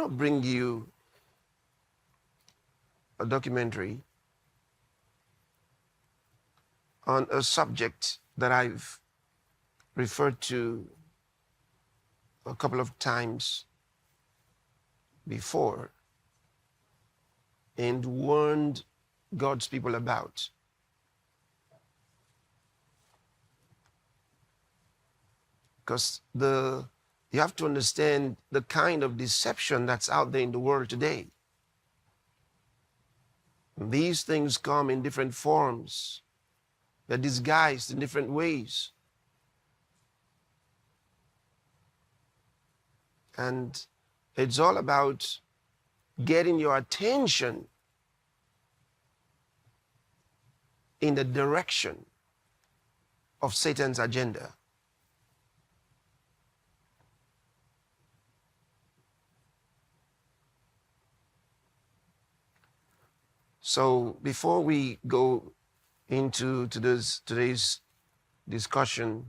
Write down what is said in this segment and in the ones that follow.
now bring you a documentary on a subject that I've referred to a couple of times before and warned God's people about. Because you have to understand the kind of deception that's out there in the world today. These things come in different forms. They're disguised in different ways. And it's all about getting your attention in the direction of Satan's agenda. So before we go into today's discussion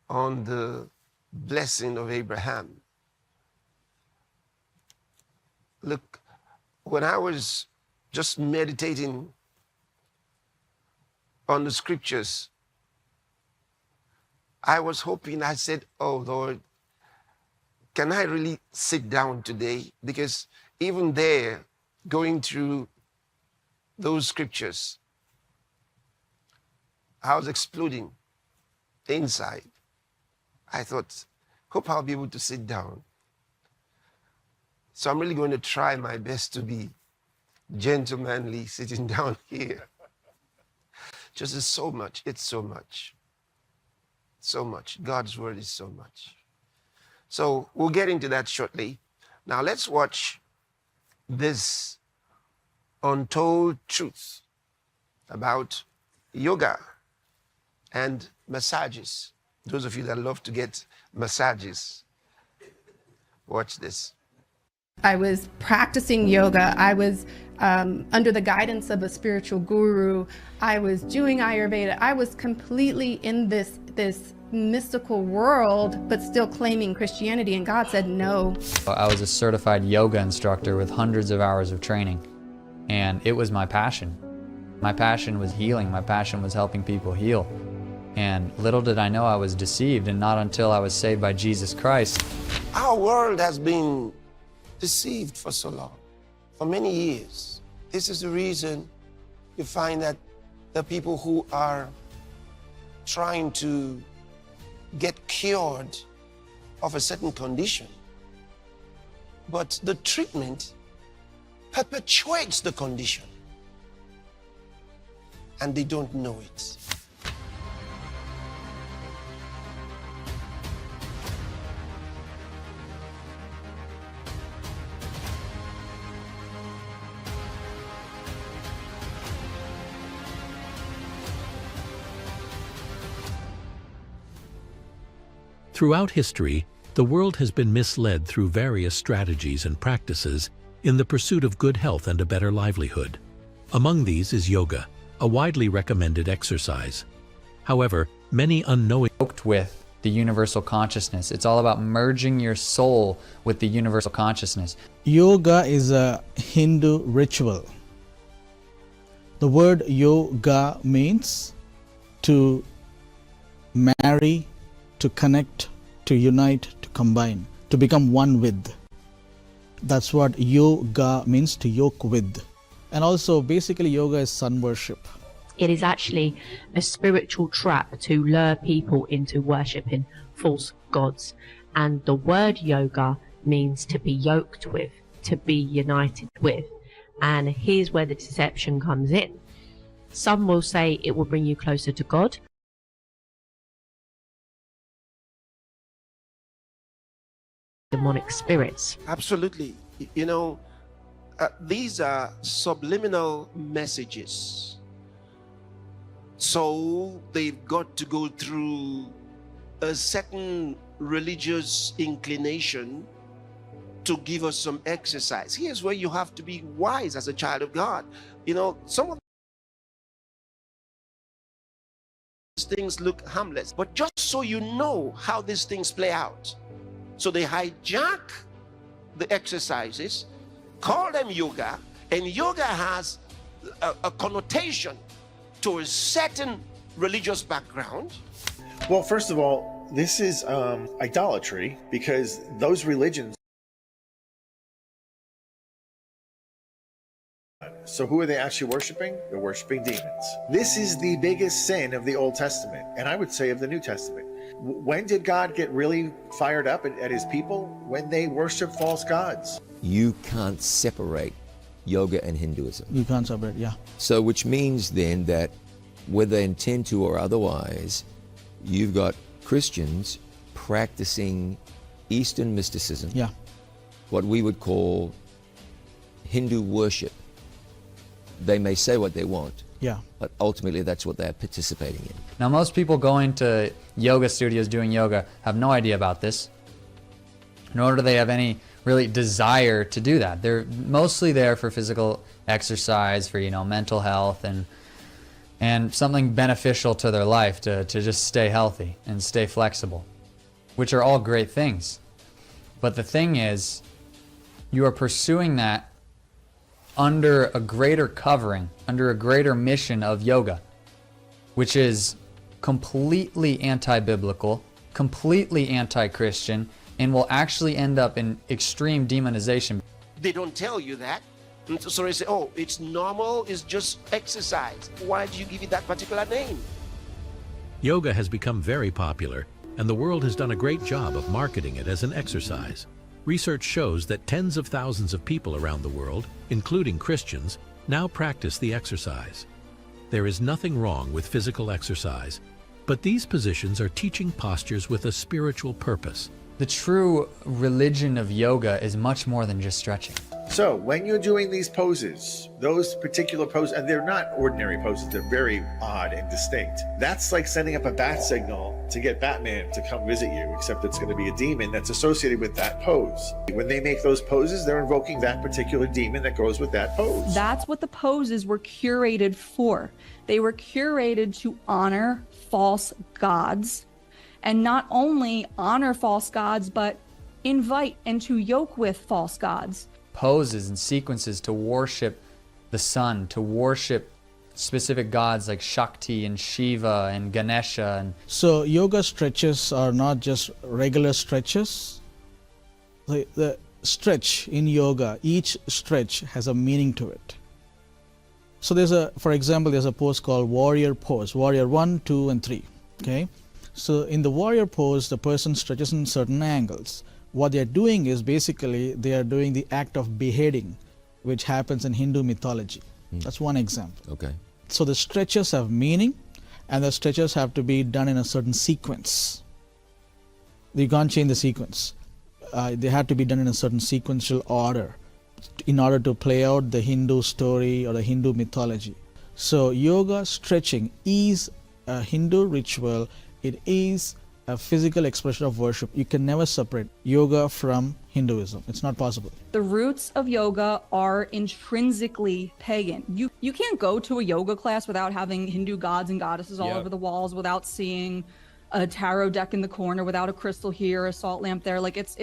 on the blessing of Abraham, look, when I was just meditating on the scriptures, I was hoping, I said, oh Lord, can I really sit down today? Because even there, going through those scriptures, I was exploding inside. I thought, hope I'll be able to sit down. So I'm really going to try my best to be gentlemanly sitting down here. Just it's so much. It's so much. So much. God's word is so much. So we'll get into that shortly. Now let's watch this untold truth about yoga and massages. Those of you that love to get massages, watch this. I was practicing yoga. I was under the guidance of a spiritual guru. I was doing Ayurveda. I was completely in this mystical world, but still claiming Christianity. And God said no. I was a certified yoga instructor with hundreds of hours of training. And it was my passion. My passion was healing. My passion was helping people heal. And little did I know I was deceived, and not until I was saved by Jesus Christ. Our world has been deceived for so long, for many years. This is the reason you find that the people who are trying to get cured of a certain condition, but the treatment perpetuates the condition, and they don't know it. Throughout history, the world has been misled through various strategies and practices in the pursuit of good health and a better livelihood. Among these is yoga, a widely recommended exercise. However, many unknowingly Yoked with the universal consciousness. It's all about merging your soul with the universal consciousness. Yoga is a Hindu ritual. The word yoga means to marry, to connect, to unite, to combine, to become one with. That's what yoga means, to yoke with. And also, basically, yoga is sun worship. It is actually a spiritual trap to lure people into worshipping false gods. And the word yoga means to be yoked with, to be united with. And here's where the deception comes in. Some will say it will bring you closer to God. Demonic spirits. Absolutely. You know, these are subliminal messages. So they've got to go through a certain religious inclination to give us some exercise. Here's where you have to be wise as a child of God. You know, some of these things look harmless, but just so you know how these things play out. So they hijack the exercises, call them yoga, and yoga has a connotation to a certain religious background. Well, first of all, this is idolatry, because those religions. So who are they actually worshiping? They're worshiping demons. This is the biggest sin of the Old Testament, and I would say of the New Testament. When did God get really fired up at his people? When they worship false gods. You can't separate yoga and Hinduism. You can't separate, yeah. So which means then that whether they intend to or otherwise, you've got Christians practicing Eastern mysticism, Yeah. what we would call Hindu worship. They may say what they want, Yeah. but ultimately that's what they're participating in. Now, most people going to yoga studios doing yoga have no idea about this, nor do they have any really desire to do that. They're mostly there for physical exercise, for, mental health, and something beneficial to their life to just stay healthy and stay flexible, which are all great things. But the thing is, you are pursuing that under a greater covering, under a greater mission of yoga, which is completely anti-biblical, completely anti-Christian, and will actually end up in extreme demonization. They don't tell you that. And so they say, oh, it's normal, it's just exercise. Why did you give it that particular name? Yoga has become very popular, and the world has done a great job of marketing it as an exercise. Research shows that tens of thousands of people around the world, including Christians, now practice the exercise. There is nothing wrong with physical exercise, but these positions are teaching postures with a spiritual purpose. The true religion of yoga is much more than just stretching. So when you're doing these poses, those particular poses, and they're not ordinary poses, they're very odd and distinct. That's like sending up a bat signal to get Batman to come visit you, except it's going to be a demon that's associated with that pose. When they make those poses, they're invoking that particular demon that goes with that pose. That's what the poses were curated for. They were curated to honor false gods, and not only honor false gods, but invite and to yoke with false gods. Poses and sequences to worship the sun, to worship specific gods like Shakti and Shiva and Ganesha. And So yoga stretches are not just regular stretches. The stretch in yoga, each stretch has a meaning to it. So for example, there's a pose called warrior pose, warrior 1, 2, and 3, okay? So in the warrior pose, the person stretches in certain angles. What they're doing is basically they are doing the act of beheading, which happens in Hindu mythology. That's one example. Okay. So the stretches have meaning, and the stretches have to be done in a certain sequence. You can't change the sequence. They have to be done in a certain sequential order in order to play out the Hindu story or the Hindu mythology. So yoga stretching is a Hindu ritual. It is a physical expression of worship. You can never separate yoga from Hinduism. It's not possible. The roots of yoga are intrinsically pagan. You can't go to a yoga class without having Hindu gods and goddesses all over the walls, without seeing a tarot deck in the corner, without a crystal here, a salt lamp there. Like it's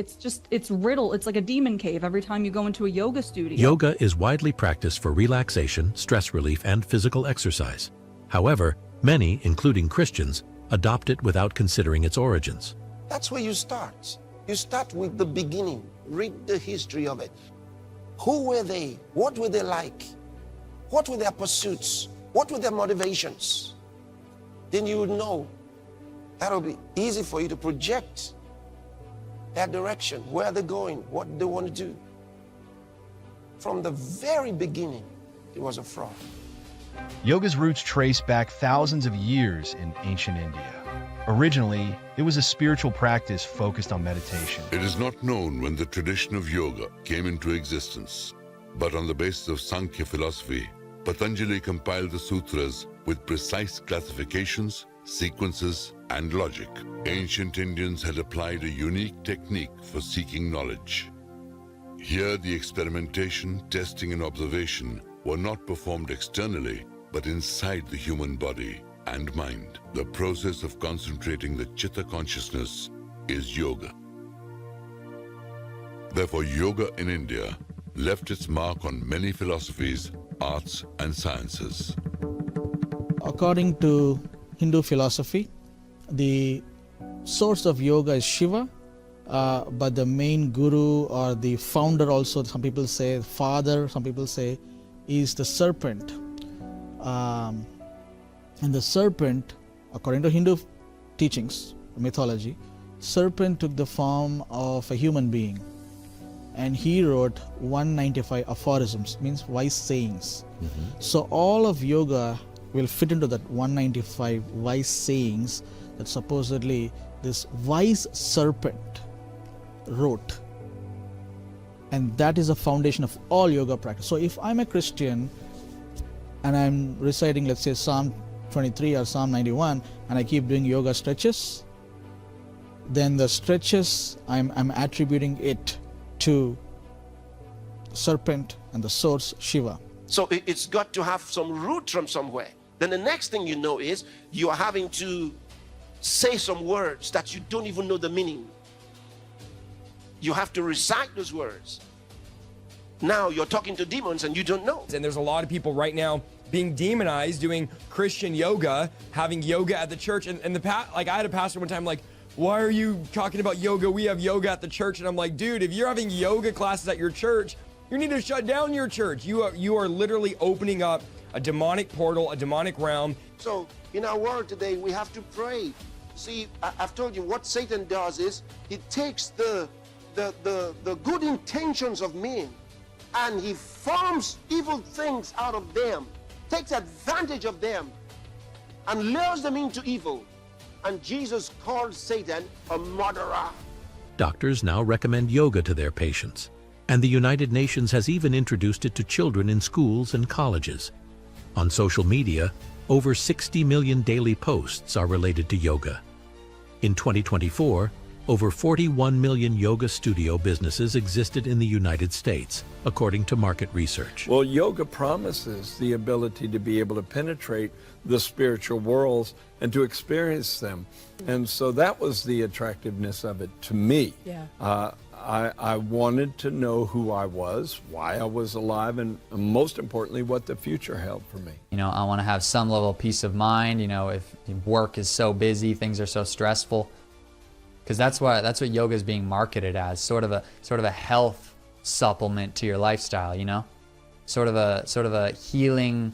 riddled. It's like a demon cave every time you go into a yoga studio. Yoga is widely practiced for relaxation, stress relief, and physical exercise. However, many, including Christians, adopt it without considering its origins. That's where you start. You start with the beginning. Read the history of it. Who were they? What were they like? What were their pursuits? What were their motivations? Then you would know. That'll be easy for you to project that direction, where they're going, what they want to do. From the very beginning, it was a fraud. Yoga's roots trace back thousands of years in ancient India. Originally, it was a spiritual practice focused on meditation. It is not known when the tradition of yoga came into existence, but on the basis of Sankhya philosophy, Patanjali compiled the sutras with precise classifications, sequences, and logic. Ancient Indians had applied a unique technique for seeking knowledge. Here, the experimentation, testing, and observation were not performed externally, but inside the human body and mind. The process of concentrating the Chitta consciousness is yoga. Therefore, yoga in India left its mark on many philosophies, arts, and sciences. According to Hindu philosophy, the source of yoga is Shiva, but the main guru or the founder also, some people say father, some people say, is the serpent. And the serpent, according to Hindu teachings, mythology, serpent took the form of a human being. And he wrote 195 aphorisms, means wise sayings. So all of yoga will fit into that 195 wise sayings that supposedly this wise serpent wrote. And that is the foundation of all yoga practice. So if I'm a Christian and I'm reciting, let's say, Psalm 23 or Psalm 91, and I keep doing yoga stretches, then the stretches, I'm attributing it to serpent and the source Shiva. So it's got to have some root from somewhere. Then the next thing you know is you are having to say some words that you don't even know the meaning. You have to recite those words. Now you're talking to demons and you don't know. And there's a lot of people right now being demonized doing Christian yoga, having yoga at the church. And I had a pastor one time like, why are you talking about yoga? We have yoga at the church. And I'm like, dude, if you're having yoga classes at your church, you need to shut down your church. You are literally opening up a demonic portal, a demonic realm. So in our world today, we have to pray. See, I've told you what Satan does is he takes the good intentions of men and he forms evil things out of them, takes advantage of them and lures them into evil. And Jesus called Satan a murderer. Doctors now recommend yoga to their patients, and the United Nations has even introduced it to children in schools and colleges. On social media, over 60 million daily posts are related to yoga. In 2024, over 41 million yoga studio businesses existed in the United States, according to market research. Well, yoga promises the ability to be able to penetrate the spiritual worlds and to experience them. And so that was the attractiveness of it to me. Yeah. I wanted to know who I was, why I was alive, and most importantly, what the future held for me. You know, I want to have some level of peace of mind, you know, if work is so busy, things are so stressful. Because that's what yoga is being marketed as, sort of a health supplement to your lifestyle, you know? Sort of a healing,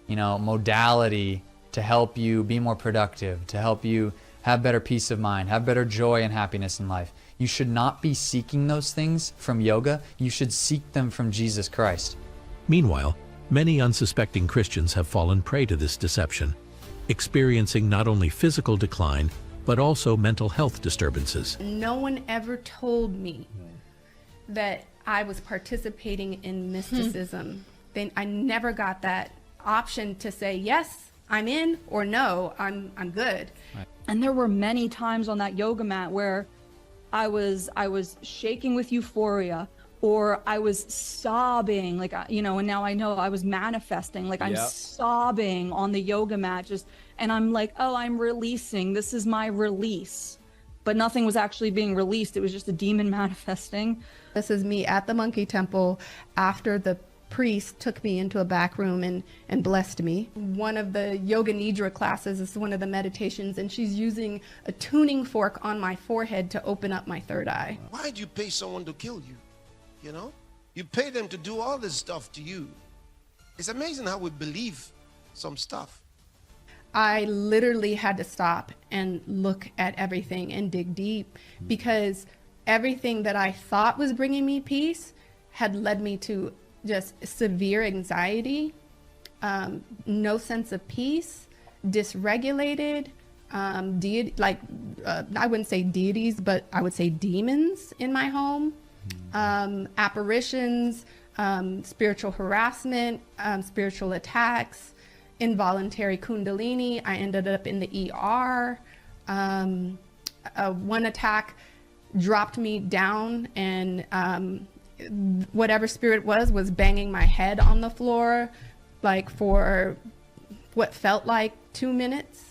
you know, modality to help you be more productive, to help you have better peace of mind, have better joy and happiness in life. You should not be seeking those things from yoga. You should seek them from Jesus Christ. Meanwhile, many unsuspecting Christians have fallen prey to this deception, experiencing not only physical decline, but also mental health disturbances. No one ever told me that I was participating in mysticism. I never got that option to say, yes, I'm in, or no, I'm good. Right. And there were many times on that yoga mat where I was shaking with euphoria, or I was sobbing, like, you know, and now I know I was manifesting, like I'm sobbing on the yoga mat, and I'm like, oh, I'm releasing, this is my release. But nothing was actually being released. It was just a demon manifesting. This is me at the monkey temple after the priest took me into a back room and blessed me. One of the yoga nidra classes is one of the meditations, and she's using a tuning fork on my forehead to open up my third eye. Why do you pay someone to kill you? You know? You pay them to do all this stuff to you. It's amazing how we believe some stuff. I literally had to stop and look at everything and dig deep, because everything that I thought was bringing me peace had led me to just severe anxiety, no sense of peace, dysregulated, I wouldn't say deities, but I would say demons in my home, apparitions, spiritual harassment, spiritual attacks, involuntary kundalini. I ended up in the ER. One attack dropped me down, and whatever spirit was banging my head on the floor, like for what felt like 2 minutes.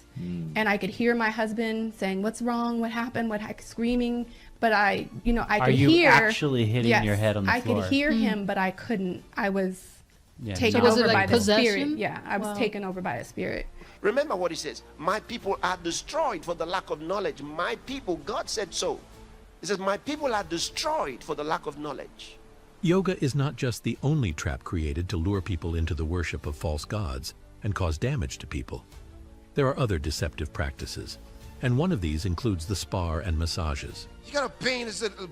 And I could hear my husband saying, what's wrong? What happened? Screaming. but I could Are you hear. actually hitting Yes, your head on the I floor? could hear him, but I couldn't. I was taken So was it over like by the spirit. possession? Yeah, I was taken over by a spirit. Remember what he says, my people are destroyed for the lack of knowledge. My people, God said so. He says, my people are destroyed for the lack of knowledge. Yoga is not just the only trap created to lure people into the worship of false gods and cause damage to people. There are other deceptive practices, and one of these includes the spa and massages. You got a pain,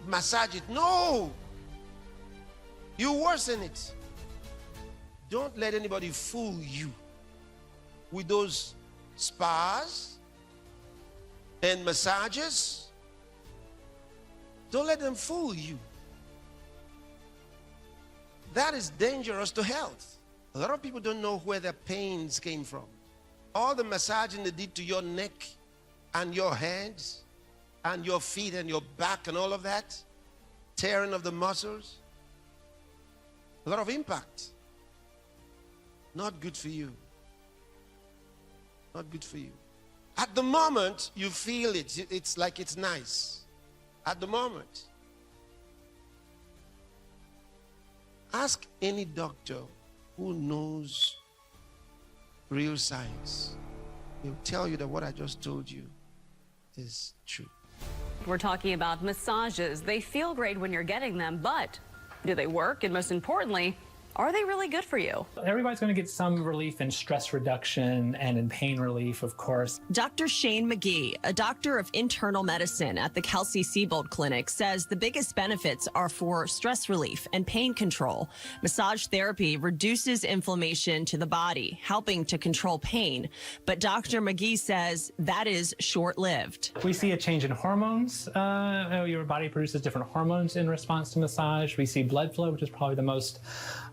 massage it. No! You worsen it. Don't let anybody fool you with those spas and massages. Don't let them fool you. That is dangerous to health. A lot of people don't know where their pains came from. All the massaging they did to your neck and your hands and your feet and your back and all of that, tearing of the muscles, a lot of impact. Not good for you. Not good for you. At the moment, you feel it. It's like it's nice. At the moment. Ask any doctor who knows real science. He'll tell you that what I just told you is true. We're talking about massages. They feel great when you're getting them, but do they work? And most importantly, are they really good for you? Everybody's going to get some relief in stress reduction and in pain relief, of course. Dr. Shane McGee, a doctor of internal medicine at the Kelsey-Seybold Clinic, says the biggest benefits are for stress relief and pain control. Massage therapy reduces inflammation to the body, helping to control pain. But Dr. McGee says that is short-lived. We see a change in hormones. Your body produces different hormones in response to massage. We see blood flow, which is probably the most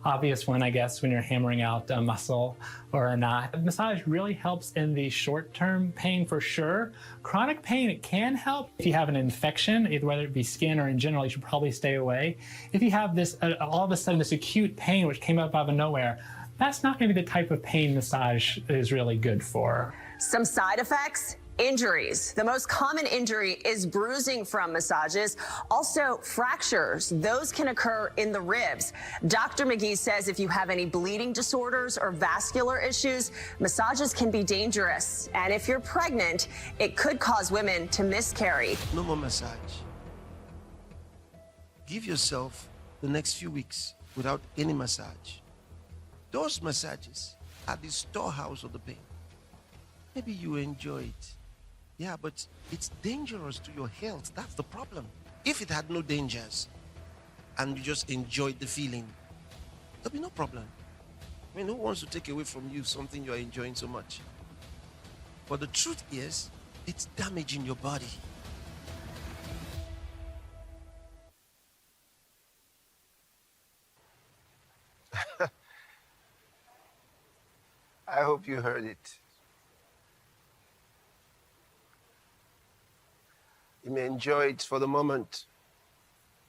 obvious one, I guess, when you're hammering out a muscle or a knot. Massage really helps in the short-term pain for sure. Chronic pain, it can help. If you have an infection, whether it be skin or in general, you should probably stay away. If you have this, all of a sudden, this acute pain which came up out of nowhere, that's not going to be the type of pain massage is really good for. Some side effects? Injuries. The most common injury is bruising from massages. Also, fractures. Those can occur in the ribs. Dr. McGee says if you have any bleeding disorders or vascular issues, massages can be dangerous. And if you're pregnant, it could cause women to miscarry. No more massage. Give yourself the next few weeks without any massage. Those massages are the storehouse of the pain. Maybe you enjoy it. Yeah, but it's dangerous to your health. That's the problem. If it had no dangers and you just enjoyed the feeling, there'll be no problem. I mean, who wants to take away from you something you're enjoying so much? But the truth is, it's damaging your body. I hope you heard it. You may enjoy it for the moment,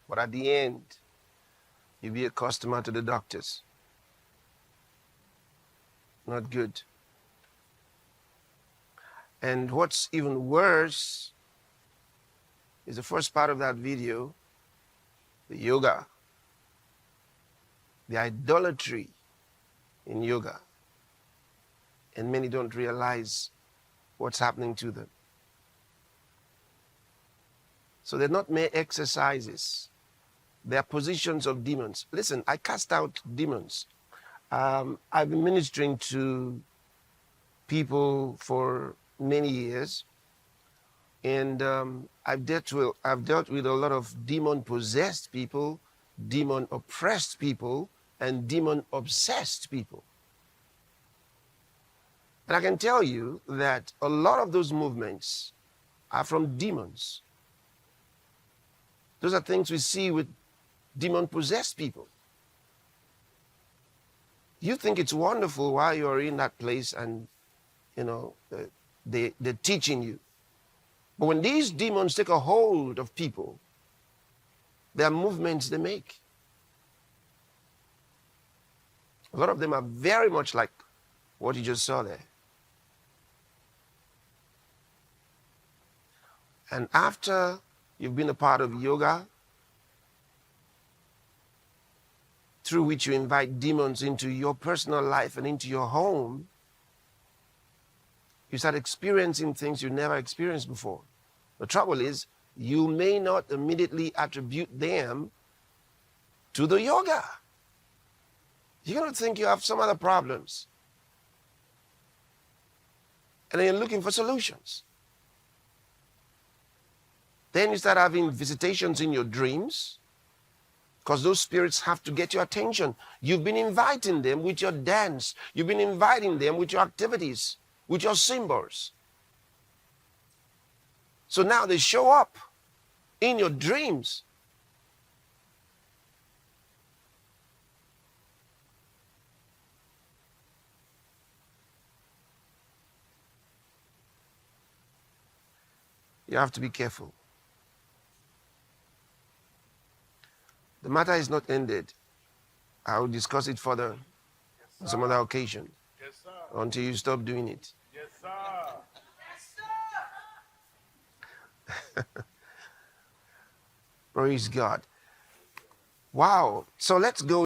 but at the end, you'll be a customer to the doctors. Not good. And what's even worse is the first part of that video, the yoga, the idolatry in yoga. And many don't realize what's happening to them. So they're not mere exercises. They're positions of demons. Listen, I cast out demons. I've been ministering to people for many years, and I've dealt with a lot of demon-possessed people, demon-oppressed people, and demon-obsessed people. And I can tell you that a lot of those movements are from demons. Those are things we see with demon-possessed people. You think it's wonderful while you're in that place and, they're teaching you. But when these demons take a hold of people, there are movements they make. A lot of them are very much like what you just saw there. And after You've been a part of yoga, through which you invite demons into your personal life and into your home. You start experiencing things you never experienced before. The trouble is, you may not immediately attribute them to the yoga. You're going to think you have some other problems. And then you're looking for solutions. Then you start having visitations in your dreams, because those spirits have to get your attention. You've been inviting them with your dance. You've been inviting them with your activities, with your symbols. So now they show up in your dreams. You have to be careful. The matter is not ended. I will discuss it further on some other occasion. Yes, sir. Until you stop doing it. Yes, sir. Yes, sir. Praise God. Wow. So let's go